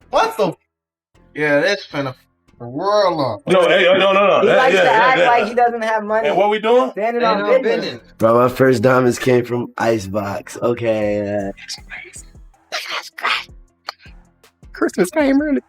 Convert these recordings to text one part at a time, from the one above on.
What the? Yeah, that's finna the world up. No. He likes to act like he doesn't have money. And what we doing? Standing on business. Bro, my first diamonds came from Icebox. Okay. Christmas came early.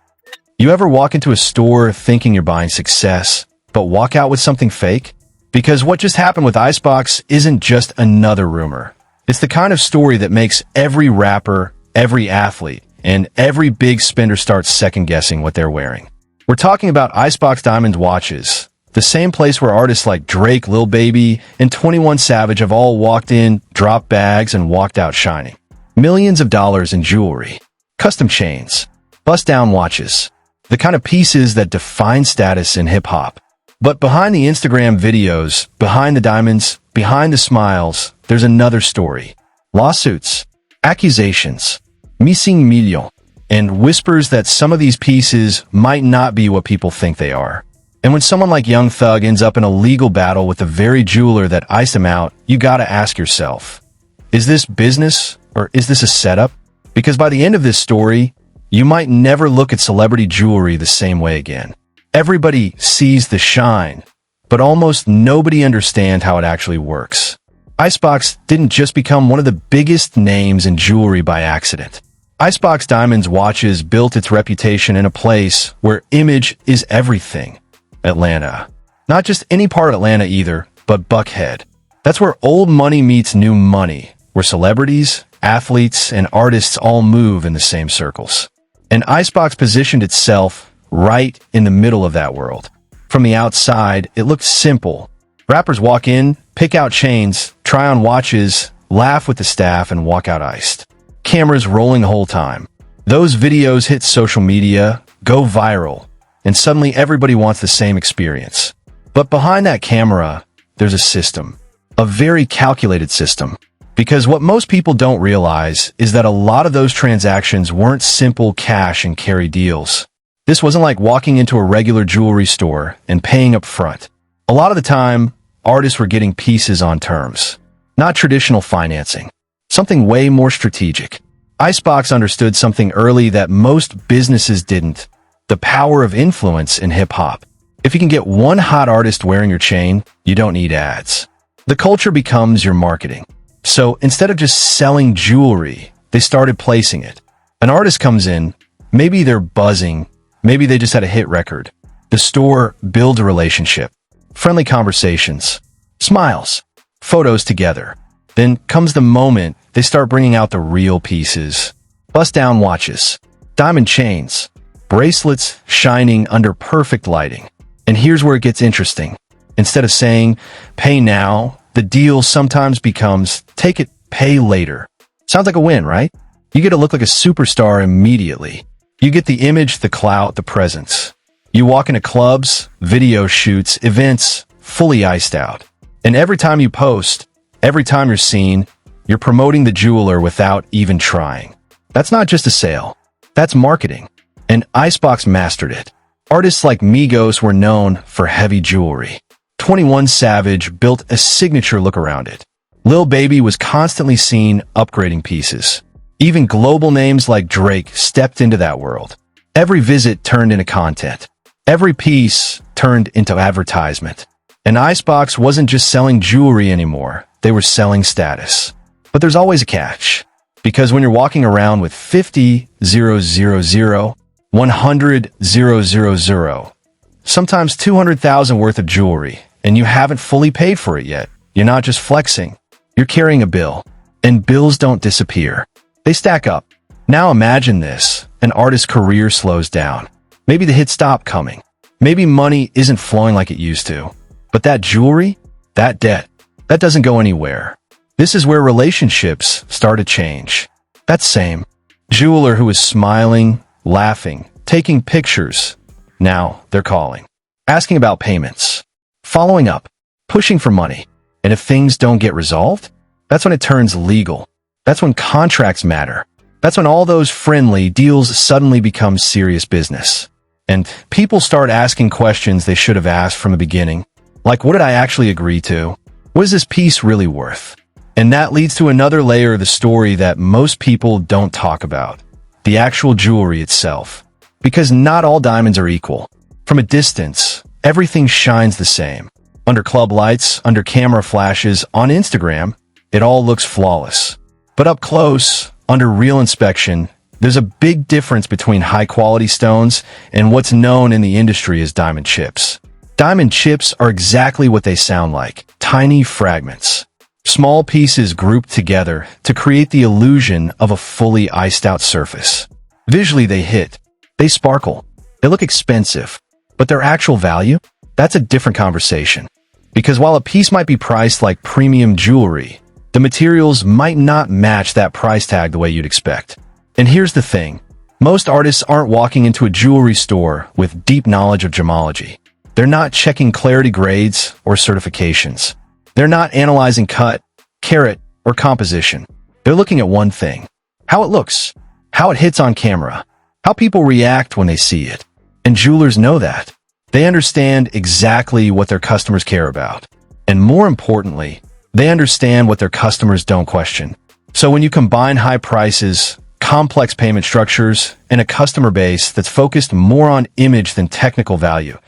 You ever walk into a store thinking you're buying success, but walk out with something fake? Because what just happened with Icebox isn't just another rumor. It's the kind of story that makes every rapper, every athlete, and every big spender start second-guessing what they're wearing. We're talking about Icebox Diamonds Watches, the same place where artists like Drake, Lil Baby, and 21 Savage have all walked in, dropped bags, and walked out shining. Millions of dollars in jewelry, custom chains, bust-down watches, the kind of pieces that define status in hip-hop. But behind the Instagram videos, behind the diamonds, behind the smiles, there's another story. Lawsuits, accusations, missing million, and whispers that some of these pieces might not be what people think they are. And when someone like Young Thug ends up in a legal battle with the very jeweler that iced him out, you gotta ask yourself, is this business or is this a setup? Because by the end of this story, you might never look at celebrity jewelry the same way again. Everybody sees the shine, but almost nobody understands how it actually works. Icebox didn't just become one of the biggest names in jewelry by accident. Icebox Diamonds Watches built its reputation in a place where image is everything. Atlanta. Not just any part of Atlanta either, but Buckhead. That's where old money meets new money, where celebrities, athletes, and artists all move in the same circles. And Icebox positioned itself right in the middle of that world. From the outside, it looked simple. Rappers walk in, pick out chains, try on watches, laugh with the staff, and walk out iced. Cameras rolling the whole time. Those videos hit social media, go viral, and suddenly everybody wants the same experience. But behind that camera, there's a system. A very calculated system. Because what most people don't realize is that a lot of those transactions weren't simple cash and carry deals. This wasn't like walking into a regular jewelry store and paying up front. A lot of the time, artists were getting pieces on terms. Not traditional financing. Something way more strategic. Icebox understood something early that most businesses didn't. The power of influence in hip-hop. If you can get one hot artist wearing your chain, you don't need ads. The culture becomes your marketing. So instead of just selling jewelry, they started placing it. An artist comes in, maybe they're buzzing, maybe they just had a hit record. The store builds a relationship. Friendly conversations. Smiles. Photos together. Then comes the moment they start bringing out the real pieces. Bust-down watches. Diamond chains. Bracelets shining under perfect lighting. And here's where it gets interesting. Instead of saying, pay now, the deal sometimes becomes, take it, pay later. Sounds like a win, right? You get to look like a superstar immediately. You get the image, the clout, the presence. You walk into clubs, video shoots, events, fully iced out. And every time you post, every time you're seen, you're promoting the jeweler without even trying. That's not just a sale. That's marketing. And Icebox mastered it. Artists like Migos were known for heavy jewelry. 21 Savage built a signature look around it. Lil Baby was constantly seen upgrading pieces. Even global names like Drake stepped into that world. Every visit turned into content. Every piece turned into advertisement. And Icebox wasn't just selling jewelry anymore. They were selling status. But there's always a catch. Because when you're walking around with 50,000, 100,000, sometimes 200,000 worth of jewelry, and you haven't fully paid for it yet, you're not just flexing. You're carrying a bill. And bills don't disappear. They stack up. Now imagine this. An artist's career slows down. Maybe the hits stop coming. Maybe money isn't flowing like it used to. But that jewelry, that debt, that doesn't go anywhere. This is where relationships start to change. That same jeweler who is smiling, laughing, taking pictures. Now they're calling, asking about payments, following up, pushing for money. And if things don't get resolved, that's when it turns legal. That's when contracts matter. That's when all those friendly deals suddenly become serious business. And people start asking questions they should have asked from the beginning. Like, what did I actually agree to? What is this piece really worth? And that leads to another layer of the story that most people don't talk about. The actual jewelry itself. Because not all diamonds are equal. From a distance, everything shines the same. Under club lights, under camera flashes, on Instagram, it all looks flawless. But up close, under real inspection, there's a big difference between high-quality stones and what's known in the industry as diamond chips. Diamond chips are exactly what they sound like, tiny fragments. Small pieces grouped together to create the illusion of a fully iced-out surface. Visually they hit. They sparkle. They look expensive. But their actual value? That's a different conversation. Because while a piece might be priced like premium jewelry, the materials might not match that price tag the way you'd expect. And here's the thing. Most artists aren't walking into a jewelry store with deep knowledge of gemology. They're not checking clarity grades or certifications. They're not analyzing cut, carat, or composition. They're looking at one thing. How it looks. How it hits on camera. How people react when they see it. And jewelers know that. They understand exactly what their customers care about. And more importantly, they understand what their customers don't question. So when you combine high prices, complex payment structures, and a customer base that's focused more on image than technical value,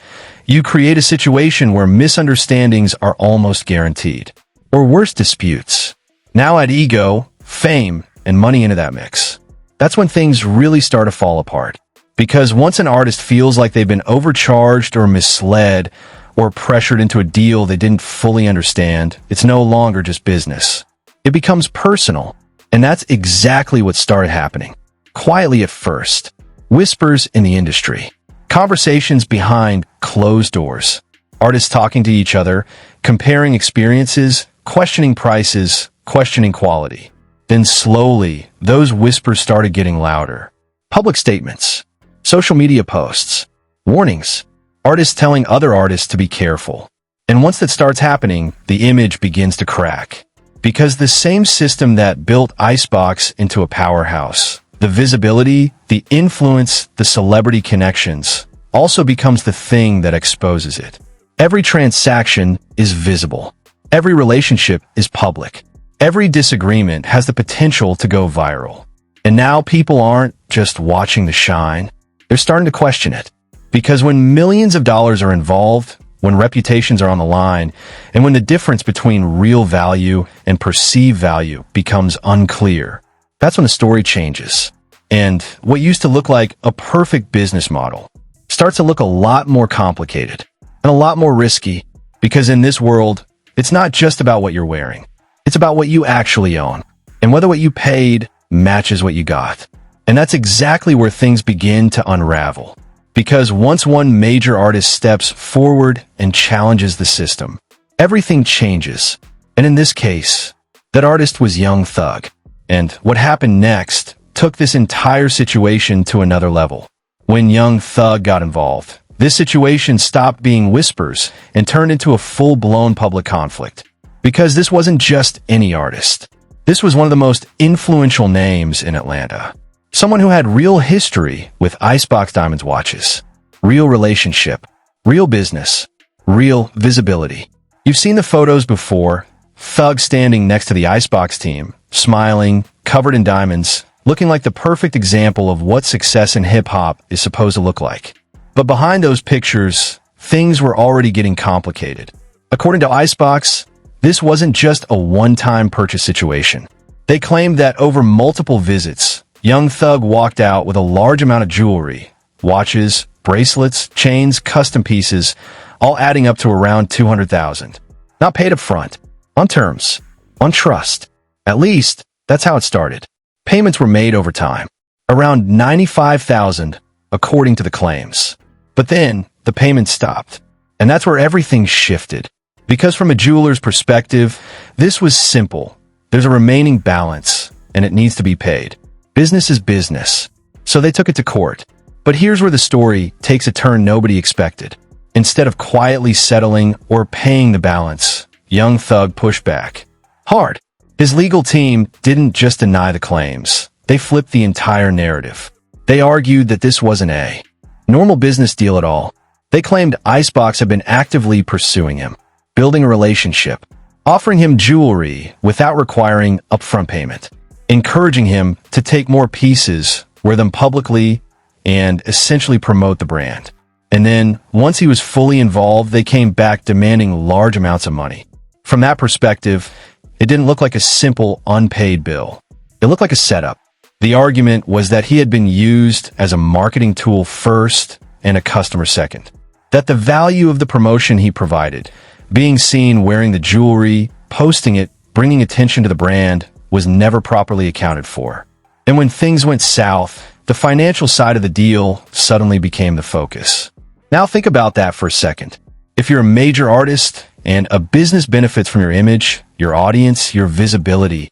you create a situation where misunderstandings are almost guaranteed. Or worse, disputes. Now add ego, fame, and money into that mix. That's when things really start to fall apart. Because once an artist feels like they've been overcharged or misled or pressured into a deal they didn't fully understand, it's no longer just business. It becomes personal. And that's exactly what started happening. Quietly at first. Whispers in the industry. Conversations behind closed doors. Artists talking to each other, comparing experiences, questioning prices, questioning quality. Then slowly, those whispers started getting louder. Public statements. Social media posts. Warnings. Artists telling other artists to be careful. And once that starts happening, the image begins to crack. Because the same system that built Icebox into a powerhouse, the visibility, the influence, the celebrity connections, also becomes the thing that exposes it. Every transaction is visible. Every relationship is public. Every disagreement has the potential to go viral. And now people aren't just watching the shine. They're starting to question it. Because when millions of dollars are involved, when reputations are on the line, and when the difference between real value and perceived value becomes unclear, that's when the story changes. And what used to look like a perfect business model starts to look a lot more complicated and a lot more risky, because in this world, it's not just about what you're wearing. It's about what you actually own and whether what you paid matches what you got. And that's exactly where things begin to unravel. Because once one major artist steps forward and challenges the system, everything changes. And in this case, that artist was Young Thug. And what happened next took this entire situation to another level. When Young Thug got involved, this situation stopped being whispers and turned into a full-blown public conflict. Because this wasn't just any artist. This was one of the most influential names in Atlanta. Someone who had real history with Icebox Diamonds Watches. Real relationship. Real business. Real visibility. You've seen the photos before. Thug standing next to the Icebox team, smiling, covered in diamonds, looking like the perfect example of what success in hip-hop is supposed to look like. But behind those pictures, things were already getting complicated. According to Icebox, this wasn't just a one-time purchase situation. They claimed that over multiple visits, Young Thug walked out with a large amount of jewelry, watches, bracelets, chains, custom pieces, all adding up to around $200,000. Not paid up front, on terms, on trust. At least, that's how it started. Payments were made over time, around $95,000, according to the claims. But then, the payments stopped. And that's where everything shifted. Because from a jeweler's perspective, this was simple. There's a remaining balance, and it needs to be paid. Business is business. So they took it to court. But here's where the story takes a turn nobody expected. Instead of quietly settling or paying the balance, Young Thug pushed back. Hard. His legal team didn't just deny the claims. They flipped the entire narrative. They argued that this wasn't a normal business deal at all. They claimed Icebox had been actively pursuing him, building a relationship, offering him jewelry without requiring upfront payment, encouraging him to take more pieces, wear them publicly, and essentially promote the brand. And then, once he was fully involved, they came back demanding large amounts of money. From that perspective, it didn't look like a simple unpaid bill. It looked like a setup. The argument was that he had been used as a marketing tool first and a customer second. That the value of the promotion he provided, being seen wearing the jewelry, posting it, bringing attention to the brand, was never properly accounted for. And when things went south, the financial side of the deal suddenly became the focus. Now think about that for a second. If you're a major artist and a business benefits from your image, your audience, your visibility,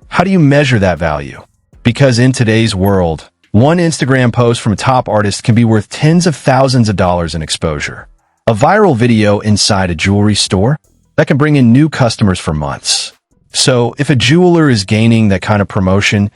how do you measure that value? Because in today's world, one Instagram post from a top artist can be worth tens of thousands of dollars in exposure. A viral video inside a jewelry store, that can bring in new customers for months. So if a jeweler is gaining that kind of promotion,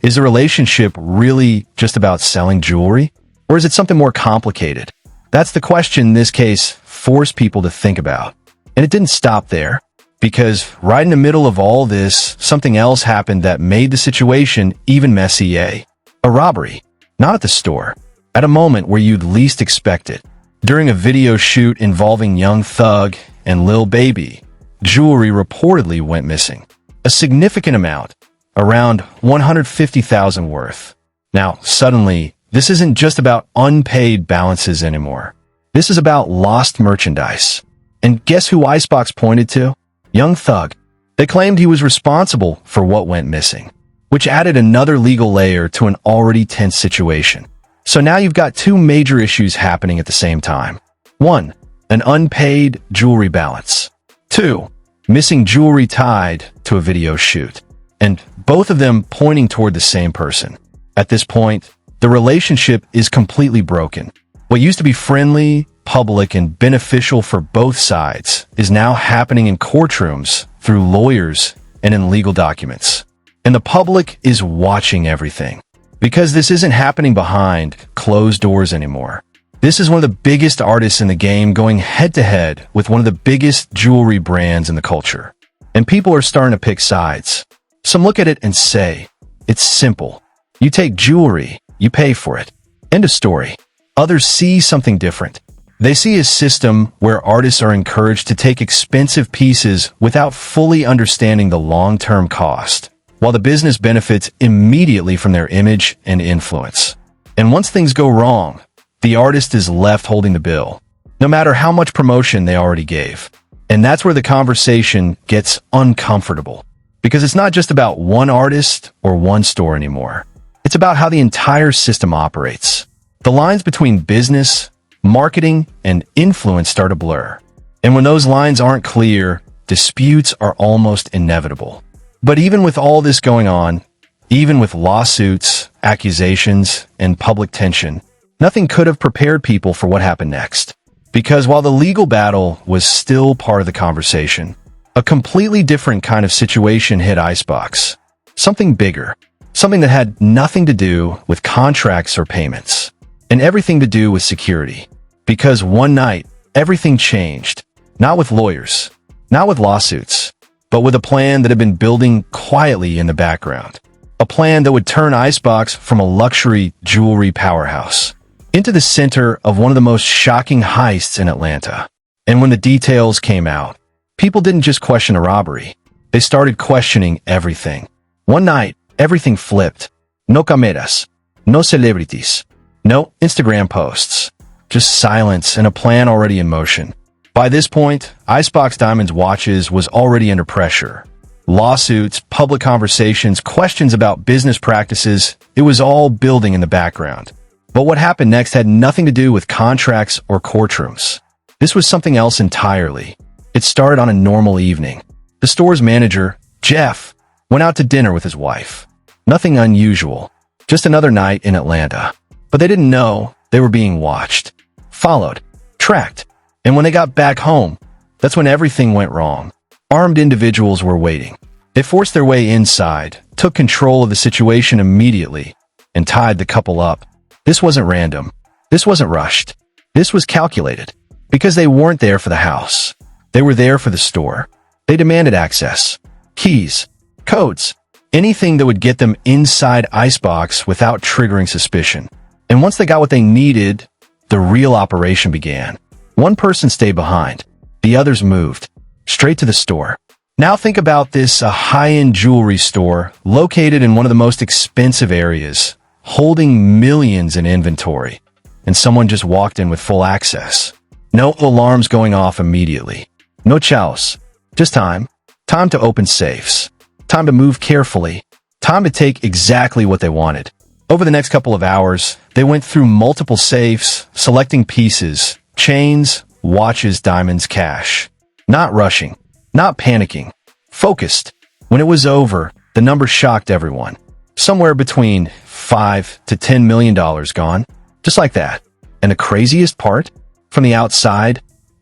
is the relationship really just about selling jewelry? Or is it something more complicated? That's the question this case forced people to think about. And it didn't stop there, because right in the middle of all this, something else happened that made the situation even messier. A robbery. Not at the store. At a moment where you'd least expect it. During a video shoot involving Young Thug and Lil Baby, jewelry reportedly went missing. A significant amount. Around $150,000 worth. Now, suddenly, this isn't just about unpaid balances anymore. This is about lost merchandise. And guess who Icebox pointed to? Young Thug. They claimed he was responsible for what went missing, which added another legal layer to an already tense situation. So now you've got two major issues happening at the same time. 1. An unpaid jewelry balance. 2. Missing jewelry tied to a video shoot. And both of them pointing toward the same person. At this point, the relationship is completely broken. What used to be friendly, public, and beneficial for both sides is now happening in courtrooms, through lawyers, and in legal documents. And the public is watching everything. Because this isn't happening behind closed doors anymore. This is one of the biggest artists in the game going head-to-head with one of the biggest jewelry brands in the culture. And people are starting to pick sides. Some look at it and say, it's simple. You take jewelry, you pay for it. End of story. Others see something different. They see a system where artists are encouraged to take expensive pieces without fully understanding the long-term cost, while the business benefits immediately from their image and influence. And once things go wrong, the artist is left holding the bill, no matter how much promotion they already gave. And that's where the conversation gets uncomfortable. Because it's not just about one artist or one store anymore. It's about how the entire system operates. The lines between business, marketing, and influence start to blur. And when those lines aren't clear, disputes are almost inevitable. But even with all this going on, even with lawsuits, accusations, and public tension, nothing could have prepared people for what happened next. Because while the legal battle was still part of the conversation, a completely different kind of situation hit Icebox. Something bigger. Something that had nothing to do with contracts or payments. And everything to do with security. Because one night, everything changed. Not with lawyers. Not with lawsuits. But with a plan that had been building quietly in the background. A plan that would turn Icebox from a luxury jewelry powerhouse into the center of one of the most shocking heists in Atlanta. And when the details came out, people didn't just question a robbery. They started questioning everything. One night, everything flipped. No cameras. No celebrities. No Instagram posts. Just silence and a plan already in motion. By this point, Icebox Diamonds Watches was already under pressure. Lawsuits, public conversations, questions about business practices, it was all building in the background. But what happened next had nothing to do with contracts or courtrooms. This was something else entirely. It started on a normal evening. The store's manager, Jeff, went out to dinner with his wife. Nothing unusual, just another night in Atlanta. But they didn't know they were being watched, followed, tracked. And when they got back home, that's when everything went wrong. Armed individuals were waiting. They forced their way inside, took control of the situation immediately, and tied the couple up. This wasn't random. This wasn't rushed. This was calculated. Because they weren't there for the house. They were there for the store. They demanded access, keys, codes, anything that would get them inside Icebox without triggering suspicion. And once they got what they needed, the real operation began. One person stayed behind. The others moved straight to the store. Now think about this, a high-end jewelry store located in one of the most expensive areas, holding millions in inventory, and someone just walked in with full access. No alarms going off immediately. No chows. Just time. Time to open safes. Time to move carefully. Time to take exactly what they wanted. Over the next couple of hours, they went through multiple safes, selecting pieces, chains, watches, diamonds, cash. Not rushing. Not panicking. Focused. When it was over, the number shocked everyone. Somewhere between $5 to $10 million gone. Just like that. And the craziest part? From the outside,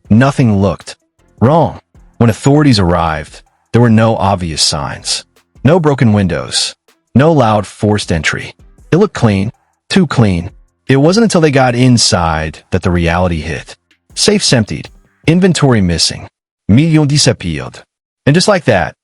nothing looked wrong. When authorities arrived, there were no obvious signs. No broken windows. No loud forced entry. It looked clean. Too clean. It wasn't until they got inside that the reality hit. Safes emptied. Inventory missing. Millions disappeared. And just like that,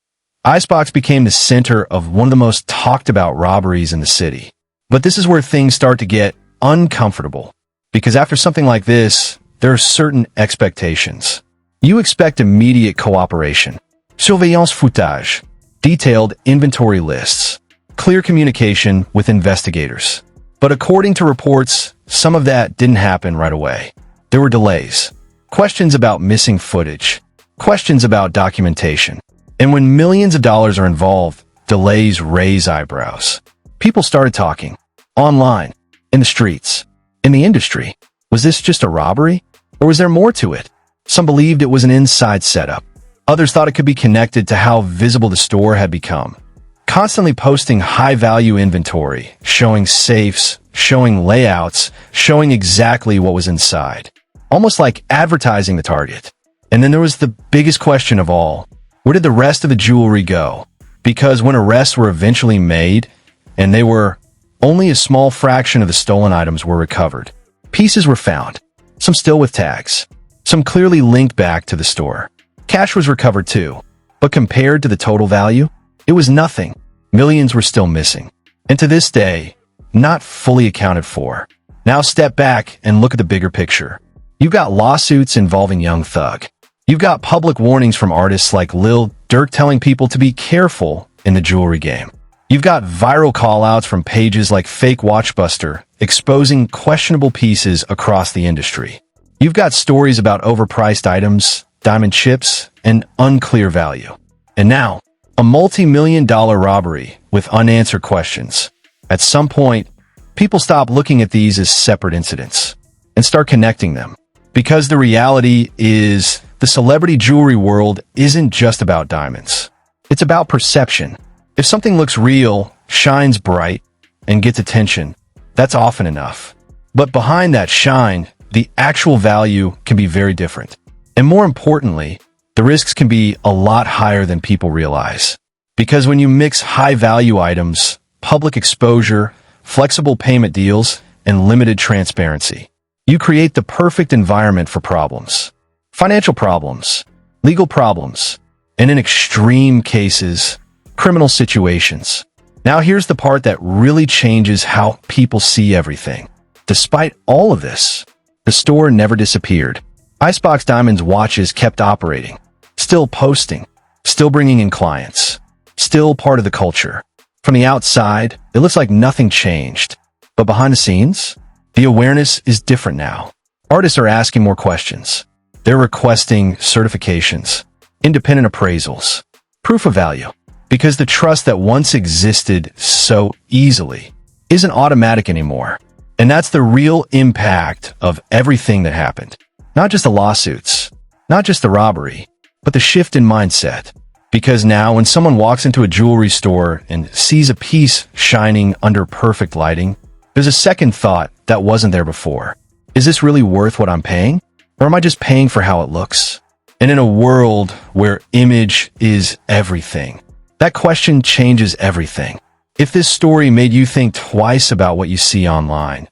Icebox became the center of one of the most talked about robberies in the city. But this is where things start to get uncomfortable. Because after something like this, there are certain expectations. You expect immediate cooperation, surveillance footage, detailed inventory lists, clear communication with investigators. But according to reports, some of that didn't happen right away. There were delays, questions about missing footage, questions about documentation. And when millions of dollars are involved, delays raise eyebrows. People started talking, online, in the streets, in the industry. Was this just a robbery? Or was there more to it? Some believed it was an inside setup. Others thought it could be connected to how visible the store had become. Constantly posting high-value inventory, showing safes, showing layouts, showing exactly what was inside. Almost like advertising the target. And then there was the biggest question of all. Where did the rest of the jewelry go? Because when arrests were eventually made, and they were, only a small fraction of the stolen items were recovered. Pieces were found. Some still with tags. Some clearly linked back to the store. Cash was recovered too. But compared to the total value, it was nothing. Millions were still missing. And to this day, not fully accounted for. Now step back and look at the bigger picture. You've got lawsuits involving Young Thug. You've got public warnings from artists like Lil Durk telling people to be careful in the jewelry game. You've got viral callouts from pages like Fake Watchbuster exposing questionable pieces across the industry. You've got stories about overpriced items, diamond chips, and unclear value. And now, a multi-million-dollar robbery with unanswered questions. At some point, people stop looking at these as separate incidents and start connecting them. Because the reality is, the celebrity jewelry world isn't just about diamonds. It's about perception. If something looks real, shines bright, and gets attention, that's often enough. But behind that shine, the actual value can be very different. And more importantly, the risks can be a lot higher than people realize. Because when you mix high-value items, public exposure, flexible payment deals, and limited transparency, you create the perfect environment for problems. Financial problems, legal problems, and in extreme cases, criminal situations. Now here's the part that really changes how people see everything. Despite all of this, the store never disappeared. Icebox Diamonds Watches kept operating, still posting, still bringing in clients, still part of the culture. From the outside, it looks like nothing changed. But behind the scenes, the awareness is different now. Artists are asking more questions. They're requesting certifications, independent appraisals, proof of value. Because the trust that once existed so easily isn't automatic anymore. And that's the real impact of everything that happened. Not just the lawsuits, not just the robbery, but the shift in mindset. Because now when someone walks into a jewelry store and sees a piece shining under perfect lighting, there's a second thought that wasn't there before. Is this really worth what I'm paying? Or am I just paying for how it looks? And in a world where image is everything, that question changes everything. If this story made you think twice about what you see online,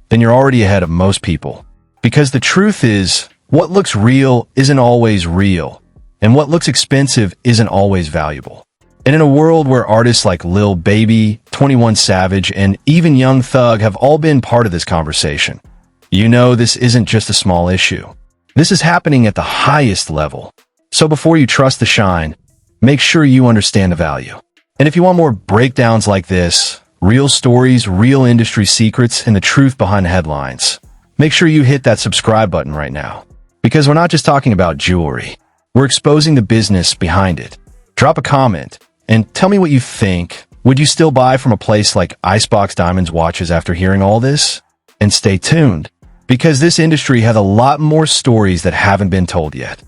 then you're already ahead of most people. Because the truth is, what looks real isn't always real, and what looks expensive isn't always valuable. And in a world where artists like Lil Baby, 21 Savage, and even Young Thug have all been part of this conversation, you know this isn't just a small issue. This is happening at the highest level. So before you trust the shine, make sure you understand the value. And if you want more breakdowns like this, real stories, real industry secrets, and the truth behind the headlines, make sure you hit that subscribe button right now. Because we're not just talking about jewelry. We're exposing the business behind it. Drop a comment and tell me what you think. Would you still buy from a place like Icebox Diamonds Watches after hearing all this? And stay tuned, because this industry has a lot more stories that haven't been told yet.